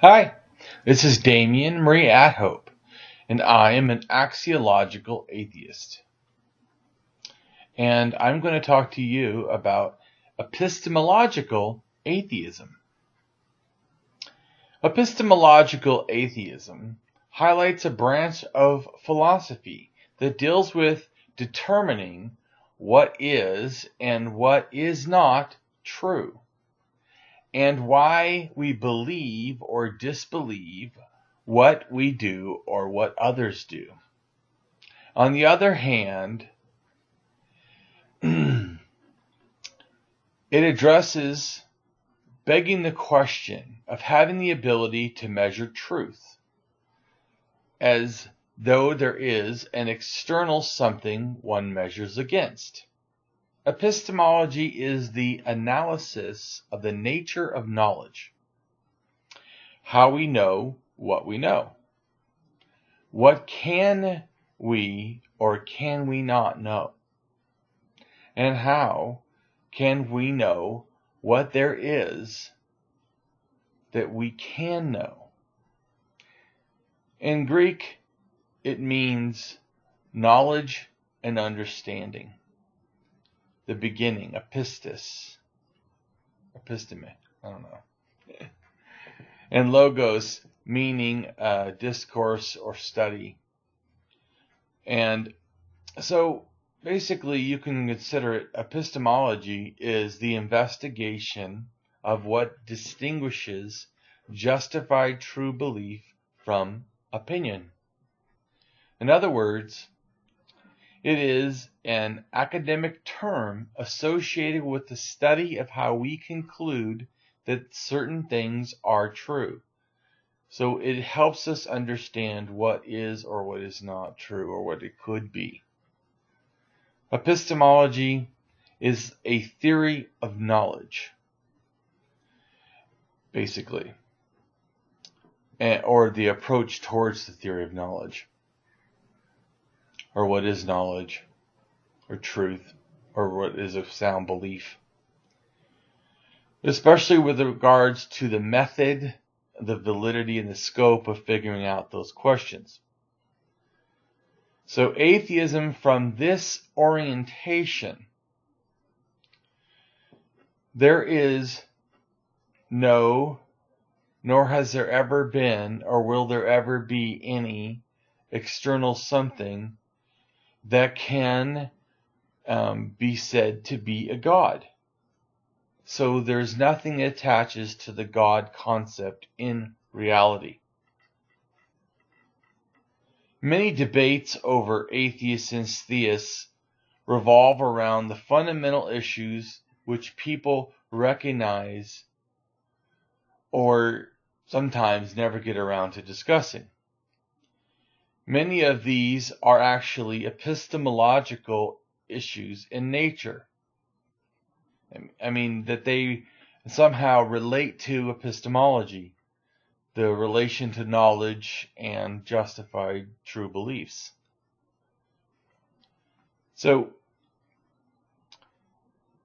Hi, this is Damien Marie AtHope, and I am an Axiological Atheist. And I'm going to talk to you about Epistemological Atheism. Epistemological Atheism highlights a branch of philosophy that deals with determining what is and what is not true, and why we believe or disbelieve what we do or what others do. On the other hand, it addresses begging the question of having the ability to measure truth, as though there is an external something one measures against. Epistemology is the analysis of the nature of knowledge, how we know what we know. What can we or can we not know? And how can we know what there is that we can know? In Greek, it means knowledge and understanding. The beginning, episteme, I don't know. And logos, meaning discourse or study. And so basically you can consider it, epistemology is the investigation of what distinguishes justified true belief from opinion. In other words, it is an academic term associated with the study of how we conclude that certain things are true. So it helps us understand what is or what is not true, or what it could be. Epistemology is a theory of knowledge, basically, or the approach towards the theory of knowledge, or what is knowledge, or truth, or what is a sound belief. Especially with regards to the method, the validity, and the scope of figuring out those questions. So atheism, from this orientation, there is no, nor has there ever been, or will there ever be any external something that can be said to be a God. So there's nothing that attaches to the God concept in reality. Many debates over atheists and theists revolve around the fundamental issues which people recognize or sometimes never get around to discussing. Many of these are actually epistemological issues in nature. I mean, that they somehow relate to epistemology, the relation to knowledge and justified true beliefs. So,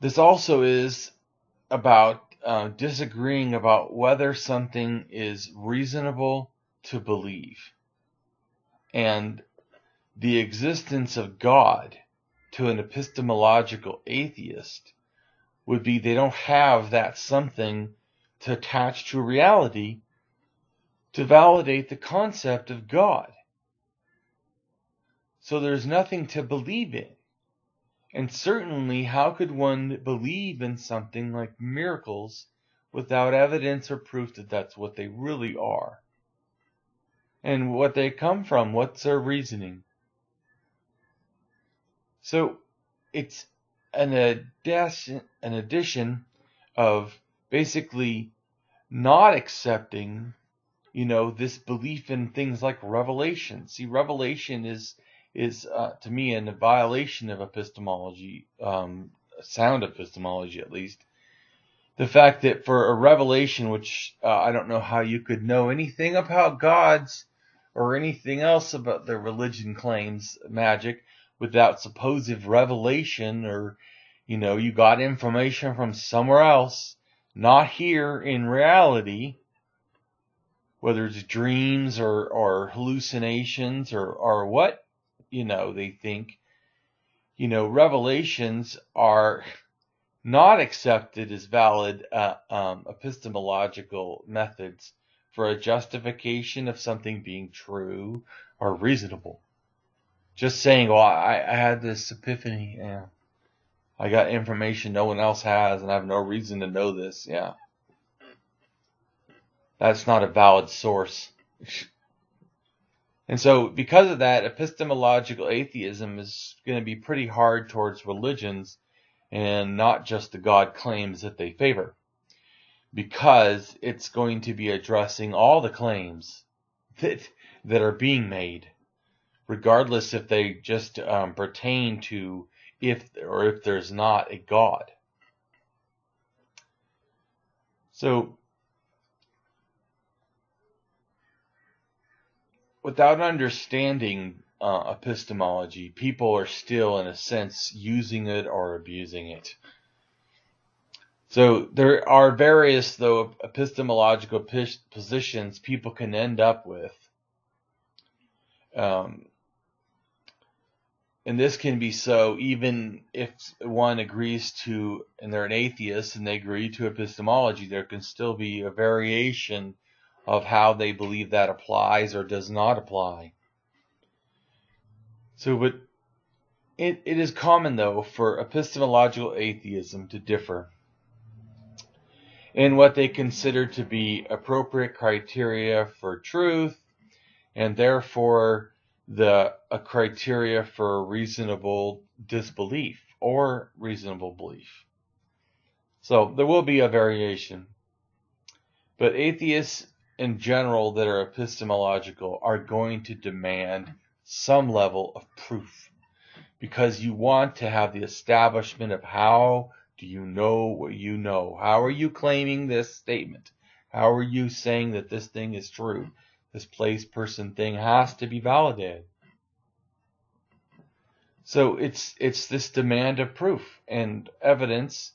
this also is about disagreeing about whether something is reasonable to believe. And the existence of God to an epistemological atheist would be they don't have that something to attach to reality to validate the concept of God. So there's nothing to believe in. And certainly, how could one believe in something like miracles without evidence or proof that that's what they really are? And what they come from, what's their reasoning? So it's an addition of basically not accepting, this belief in things like revelation. See, revelation is to me a violation of epistemology, sound epistemology at least. The fact that for a revelation, which I don't know how you could know anything about gods or anything else about their religion claims, magic, without supposed revelation, or, you got information from somewhere else, not here in reality. whether it's dreams or hallucinations or what, they think, revelations are not accepted as valid epistemological methods for a justification of something being true or reasonable. Just saying, well, I had this epiphany, yeah. I got information no one else has, and I have no reason to know this, yeah. That's not a valid source. And so, because of that, epistemological atheism is going to be pretty hard towards religions and not just the God claims that they favor, because it's going to be addressing all the claims that are being made, regardless if they just pertain to if there's not a God. So, without understanding epistemology, people are still, in a sense, using it or abusing it. So there are various, though, epistemological positions people can end up with. And this can be so even if one agrees to, and they're an atheist, and they agree to epistemology, there can still be a variation of how they believe that applies or does not apply. So, but it is common, though, for epistemological atheism to differ in what they consider to be appropriate criteria for truth, and therefore a criteria for reasonable disbelief or reasonable belief. So there will be a variation. But atheists in general that are epistemological are going to demand some level of proof, because you want to have the establishment of how do you know what you know? How are you claiming this statement? How are you saying that this thing is true? This place, person, thing has to be validated. So it's this demand of proof and evidence,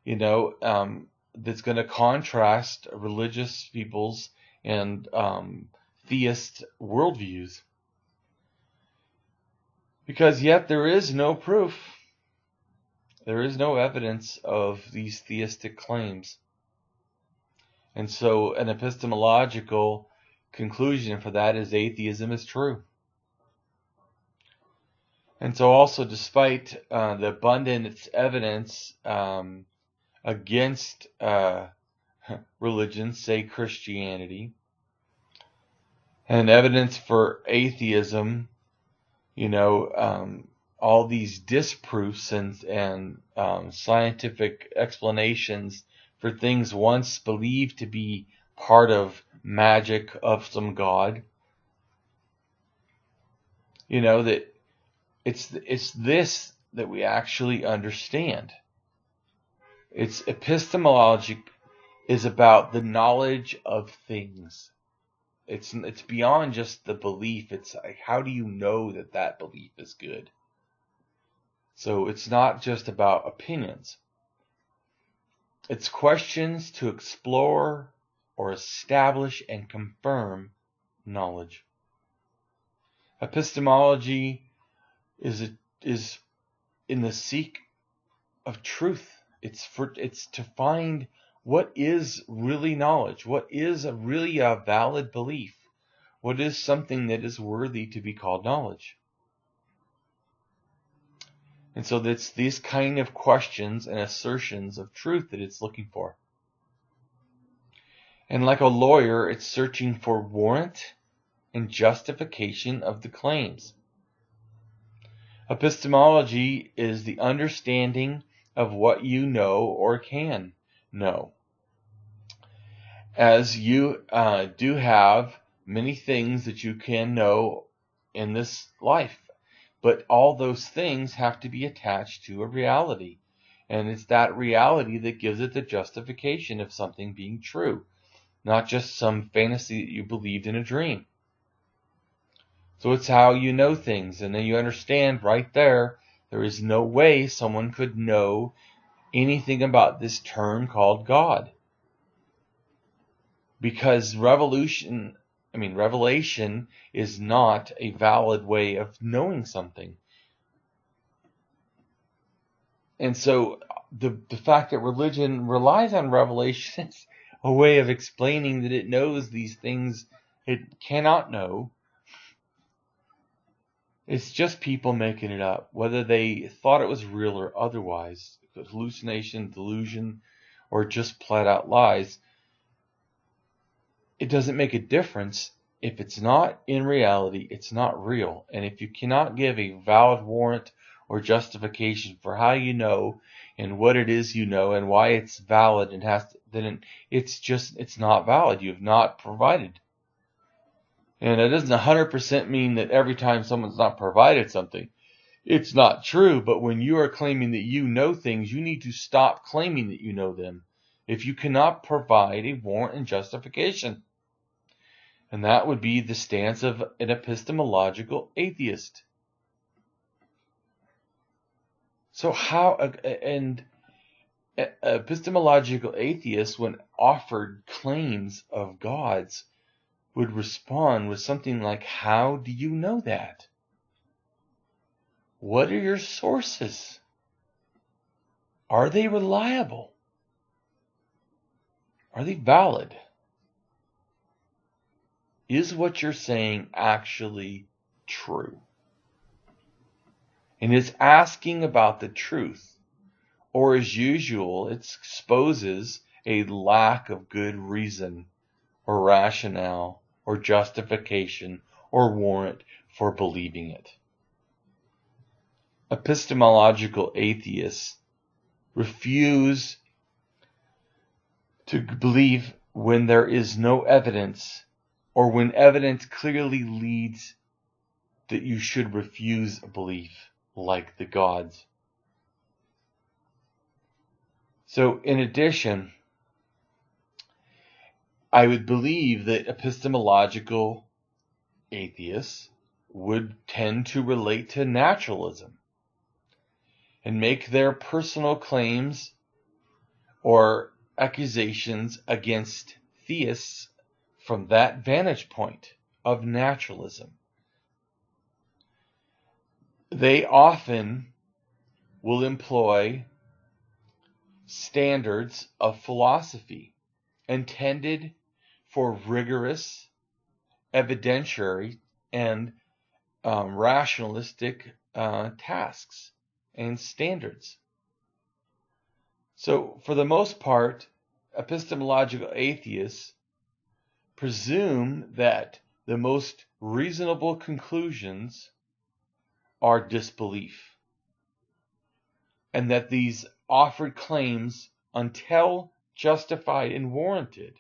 that's going to contrast religious people's and theist worldviews. Because yet there is no proof. There is no evidence of these theistic claims. And so an epistemological conclusion for that is atheism is true. And so also, despite the abundant evidence against religion, say Christianity, and evidence for atheism, all these disproofs and scientific explanations for things once believed to be part of magic of some god, that it's this that we actually understand. It's epistemology is about the knowledge of things. It's beyond just the belief. It's like, how do you know that belief is good? So it's not just about opinions. It's questions to explore or establish and confirm knowledge. Epistemology is in the seek of truth. It's to find what is really knowledge, what is really a valid belief, what is something that is worthy to be called knowledge. And so that's these kind of questions and assertions of truth that it's looking for. And like a lawyer, it's searching for warrant and justification of the claims. Epistemology is the understanding of what you know or can know. As you do have many things that you can know in this life, but all those things have to be attached to a reality. And it's that reality that gives it the justification of something being true, not just some fantasy that you believed in a dream. So it's how you know things, and then you understand right there is no way someone could know anything about this term called God. Because revelation revelation is not a valid way of knowing something. And so the fact that religion relies on revelation is a way of explaining that it knows these things it cannot know. It's just people making it up, whether they thought it was real or otherwise, hallucination, delusion, or just flat out lies. It doesn't make a difference. If it's not in reality, it's not real. And if you cannot give a valid warrant or justification for how you know and what it is you know and why it's valid and then it's not valid. You have not provided. And it doesn't 100% mean that every time someone's not provided something, it's not true. But when you are claiming that you know things, you need to stop claiming that you know them if you cannot provide a warrant and justification. And that would be the stance of an epistemological atheist. So and epistemological atheists, when offered claims of gods, would respond with something like, how do you know that? What are your sources? Are they reliable? Are they valid? Is what you're saying actually true? And it's asking about the truth, or as usual, it exposes a lack of good reason or rationale or justification or warrant for believing it. Epistemological atheists refuse to believe when there is no evidence, or when evidence clearly leads that you should refuse a belief, like the gods. So in addition, I would believe that epistemological atheists would tend to relate to naturalism and make their personal claims or accusations against theists from that vantage point of naturalism. They often will employ standards of philosophy intended for rigorous, evidentiary, and rationalistic tasks and standards. So, for the most part, epistemological atheists presume that the most reasonable conclusions are disbelief, and that these offered claims, until justified and warranted,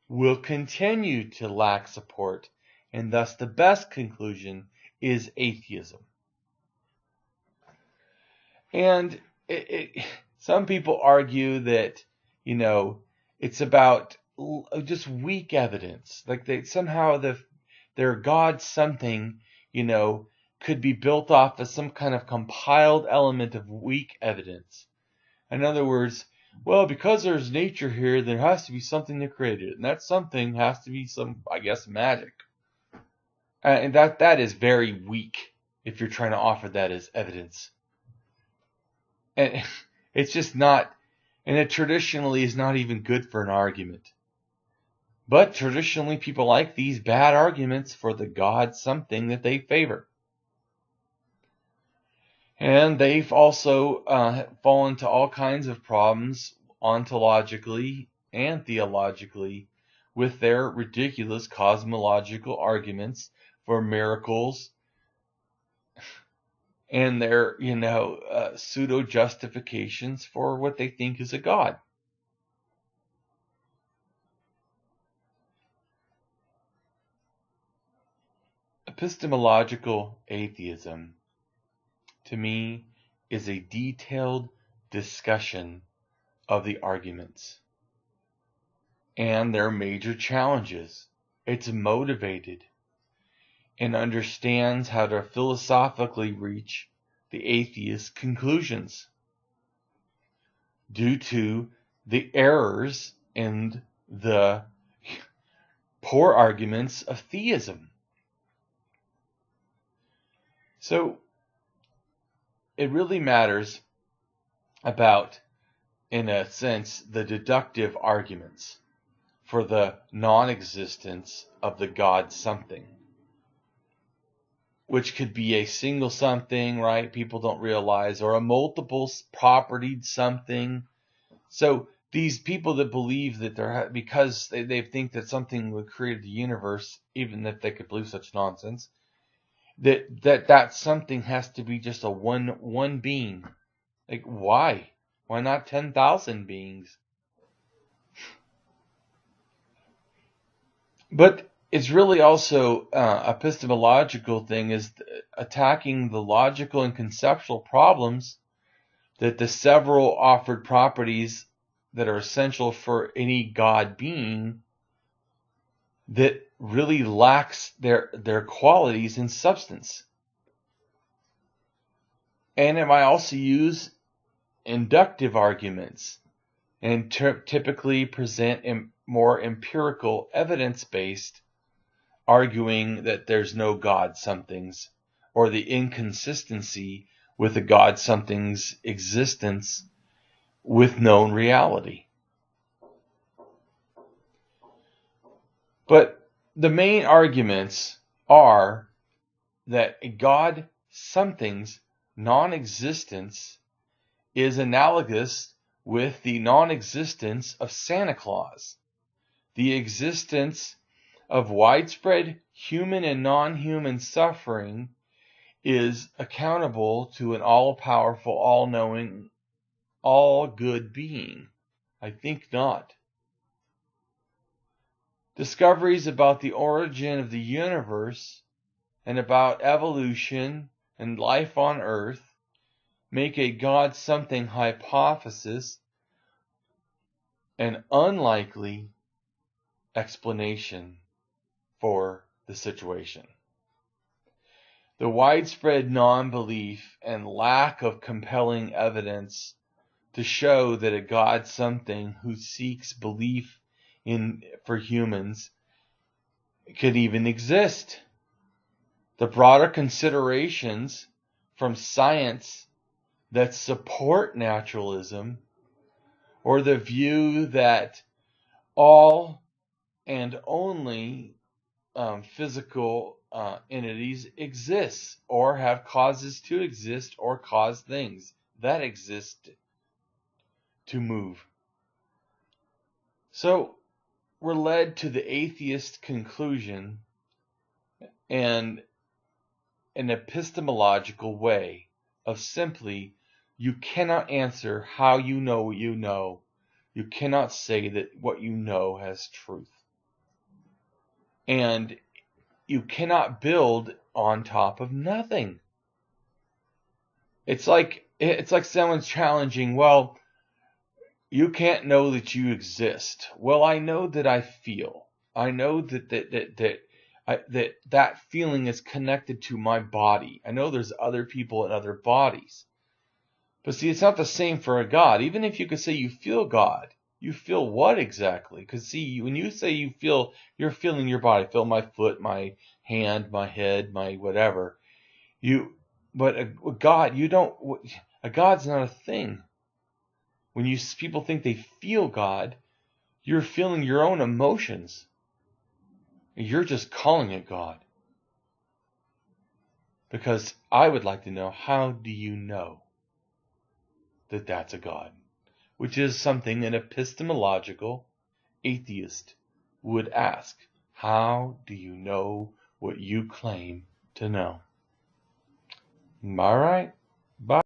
will continue to lack support, and thus the best conclusion is atheism. And some people argue that, it's about just weak evidence, like they somehow their God something, could be built off of some kind of compiled element of weak evidence. In other words, well, because there's nature here, there has to be something that created it, and that something has to be some, magic. And that is very weak if you're trying to offer that as evidence. And it's just not, and it traditionally is not even good for an argument. But traditionally, people like these bad arguments for the God something that they favor. And they've also fallen to all kinds of problems ontologically and theologically with their ridiculous cosmological arguments for miracles and their, pseudo justifications for what they think is a God. Epistemological atheism, to me, is a detailed discussion of the arguments and their major challenges. It's motivated and understands how to philosophically reach the atheist conclusions due to the errors and the poor arguments of theism. So it really matters about, in a sense, the deductive arguments for the non-existence of the God something, which could be a single something, right? People don't realize, or a multiple propertied something. So these people that believe that because they think that something would create the universe, even if they could believe such nonsense, that something has to be just a one being. Like, why? Why not 10,000 beings? But it's really also epistemological thing is attacking the logical and conceptual problems that the several offered properties that are essential for any God being that really lacks their qualities and substance. And it might also use inductive arguments and typically present more empirical, evidence-based, arguing that there's no God somethings or the inconsistency with the God something's existence with known reality. But the main arguments are that a God something's non-existence is analogous with the non-existence of Santa Claus, the existence of widespread human and non-human suffering is accountable to an all-powerful, all-knowing, all-good being. I think not. Discoveries about the origin of the universe and about evolution and life on Earth make a God something hypothesis an unlikely explanation for the situation. The widespread non-belief and lack of compelling evidence to show that a God something who seeks belief in for humans could even exist. The broader considerations from science that support naturalism, or the view that all and only physical entities exist or have causes to exist or cause things that exist to move. So we're led to the atheist conclusion and an epistemological way of simply, you cannot answer how you know what you know. You cannot say that what you know has truth. And you cannot build on top of nothing. It's like someone's challenging, well, you can't know that you exist. Well, I know that I feel. I know that feeling is connected to my body. I know there's other people in other bodies. But see, it's not the same for a God. Even if you could say you feel God, you feel what exactly? Because see, when you say you feel, you're feeling your body. I feel my foot, my hand, my head, my whatever. But a God, you don't. A God's not a thing. When people think they feel God, you're feeling your own emotions. You're just calling it God. Because I would like to know, how do you know that that's a God? Which is something an epistemological atheist would ask. How do you know what you claim to know? All right. Bye.